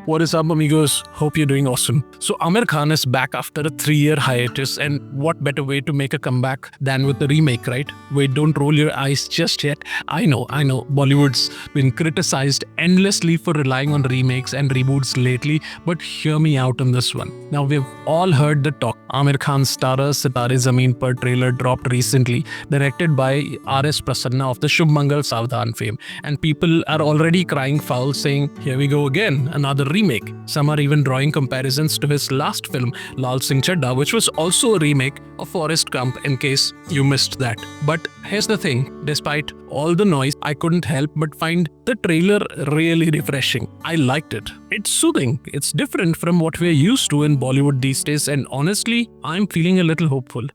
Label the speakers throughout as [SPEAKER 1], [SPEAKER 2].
[SPEAKER 1] What is up, amigos? Hope you're doing awesome. So, Aamir Khan is back after a 3-year hiatus, and what better way to make a comeback than with a remake, right? Wait, don't roll your eyes just yet. I know, Bollywood's been criticized endlessly for relying on remakes and reboots lately, but hear me out on this one. Now, we've all heard the talk. Aamir Khan's Sitaare Zameen Par trailer dropped recently, directed by R.S. Prasanna of the Shubh Mangal Savdhan fame, and people are already crying foul, saying, here we go again, another remake. Some are even drawing comparisons to his last film, Laal Singh Chaddha, which was also a remake of Forrest Gump, in case you missed that. But here's the thing, despite all the noise, I couldn't help but find the trailer really refreshing. I liked it. It's soothing. It's different from what we're used to in Bollywood these days, and honestly, I'm feeling a little hopeful.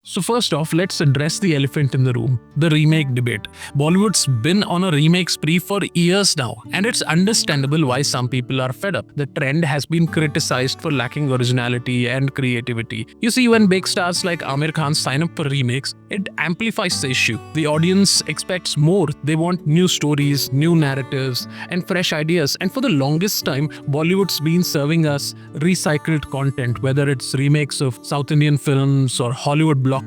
[SPEAKER 1] So first off, let's address the elephant in the room, the remake debate. Bollywood's been on a remake spree for years now, and it's understandable why some people are fed up. The trend has been criticized for lacking originality and creativity. You see, when big stars like Aamir Khan sign up for remakes, it amplifies the issue. The audience expects more. They want new stories, new narratives, and fresh ideas. And for the longest time, Bollywood's been serving us recycled content, whether it's remakes of South Indian films or Hollywood blockbusters,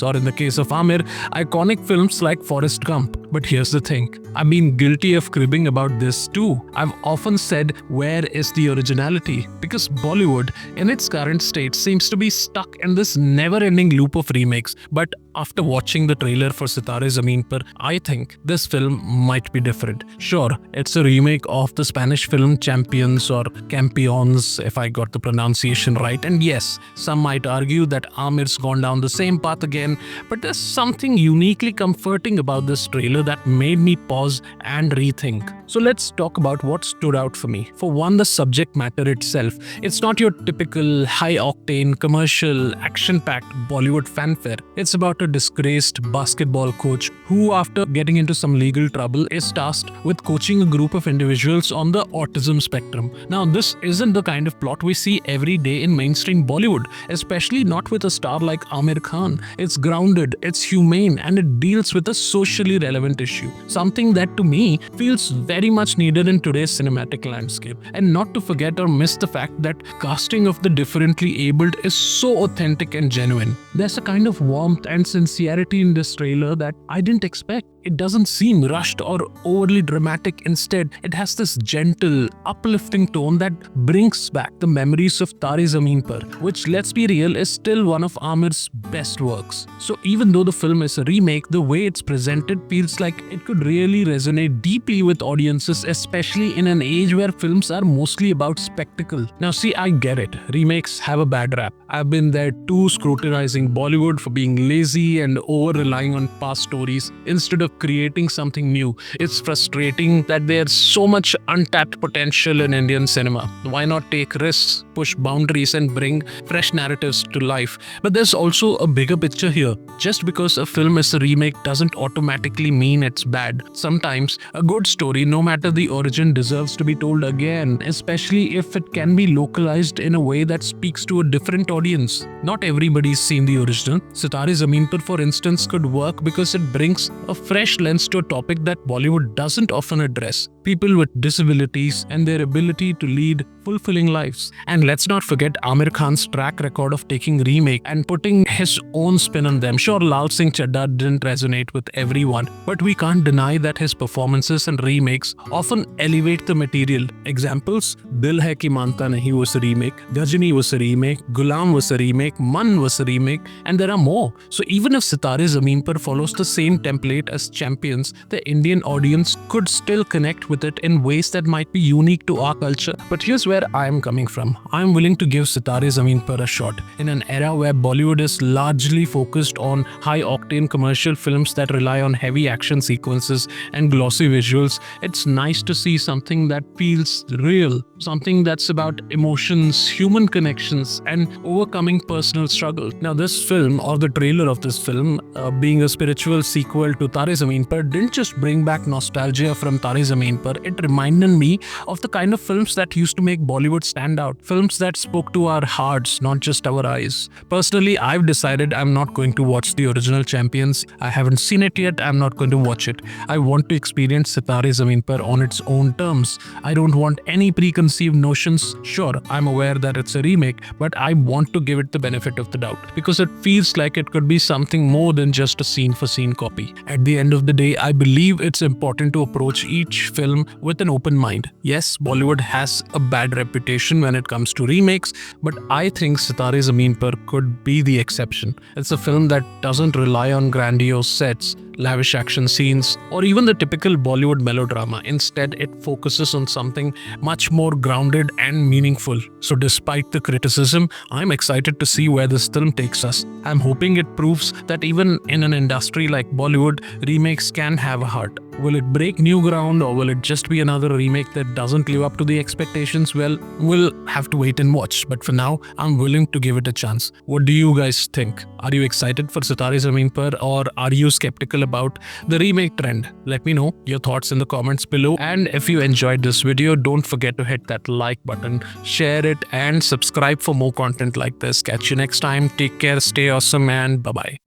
[SPEAKER 1] or in the case of Aamir, iconic films like Forrest Gump. But here's the thing, I've been guilty of cribbing about this too. I've often said, where is the originality? Because Bollywood, in its current state, seems to be stuck in this never-ending loop of remakes. But after watching the trailer for Sitaare Zameen Par, I think this film might be different. Sure, it's a remake of the Spanish film Champions or Campeons, if I got the pronunciation right. And yes, some might argue that Aamir's gone down the same path again, but there's something uniquely comforting about this trailer that made me pause and rethink. So let's talk about what stood out for me. For one, the subject matter itself. It's not your typical high-octane, commercial, action-packed Bollywood fanfare. It's about a disgraced basketball coach who, after getting into some legal trouble, is tasked with coaching a group of individuals on the autism spectrum. Now, this isn't the kind of plot we see every day in mainstream Bollywood, especially not with a star like Aamir Khan. It's grounded, it's humane, and it deals with a socially relevant issue. Something that, to me, feels very much needed in today's cinematic landscape. And not to forget or miss the fact that casting of the differently abled is so authentic and genuine. There's a kind of warmth and sincerity in this trailer that I didn't expect. It doesn't seem rushed or overly dramatic. Instead, it has this gentle, uplifting tone that brings back the memories of Sitaare Zameen Par, which, let's be real, is still one of Aamir's best works. So even though the film is a remake, the way it's presented feels like it could really resonate deeply with audiences, especially in an age where films are mostly about spectacle. Now see, I get it. Remakes have a bad rap. I've been there too, scrutinizing Bollywood for being lazy and over-relying on past stories instead of creating something new. It's frustrating that there's so much untapped potential in Indian cinema. Why not take risks, push boundaries, and bring fresh narratives to life? But there's also a bigger picture here. Just because a film is a remake doesn't automatically mean it's bad. Sometimes a good story, no matter the origin, deserves to be told again, especially if it can be localized in a way that speaks to a different audience. Not everybody's seen the original. Sitaare Zameen Par, for instance, could work because it brings a fresh lens to a topic that Bollywood doesn't often address. People with disabilities and their ability to lead fulfilling lives. And let's not forget Aamir Khan's track record of taking remake and putting his own spin on them. Sure, Laal Singh Chaddha didn't resonate with everyone, but we can't deny that his performances and remakes often elevate the material. Examples: Dil Hai Ki Manta Nahi was a remake, Ghajini was a remake, Gulam was a remake, Man was a remake, and there are more. So even if Sitaare Zameen Par follows the same template as Champions, the Indian audience could still connect with it in ways that might be unique to our culture. But here's where I am coming from. I'm willing to give Sitaare Zameen Par a shot. In an era where Bollywood is largely focused on high-octane commercial films that rely on heavy action sequences and glossy visuals, it's nice to see something that feels real, something that's about emotions, human connections, and overcoming personal struggle. Now, this film, or the trailer of this film, being a spiritual sequel to Sitaare Zameen Par didn't just bring back nostalgia from Tare Zameen Par, it reminded me of the kind of films that used to make Bollywood stand out. Films that spoke to our hearts, not just our eyes. Personally, I've decided I'm not going to watch the original Champions. I haven't seen it yet, I'm not going to watch it. I want to experience Sitaare Zameen Par on its own terms. I don't want any preconceived notions. Sure, I'm aware that it's a remake, but I want to give it the benefit of the doubt because it feels like it could be something more than just a scene-for-scene copy. At the end of the day, I believe it's important to approach each film with an open mind. Yes, Bollywood has a bad reputation when it comes to remakes, but I think Sitaare Zameen Par could be the exception. It's a film that doesn't rely on grandiose sets, lavish action scenes, or even the typical Bollywood melodrama. Instead, it focuses on something much more grounded and meaningful. So despite the criticism, I'm excited to see where this film takes us. I'm hoping it proves that even in an industry like Bollywood, remakes can have a heart. Will it break new ground, or will it just be another remake that doesn't live up to the expectations? Well, we'll have to wait and watch. But for now, I'm willing to give it a chance. What do you guys think? Are you excited for Sitaare Zameen Par, or are you skeptical about the remake trend? Let me know your thoughts in the comments below. And if you enjoyed this video, don't forget to hit that like button, share it, and subscribe for more content like this. Catch you next time. Take care, stay awesome, and bye-bye.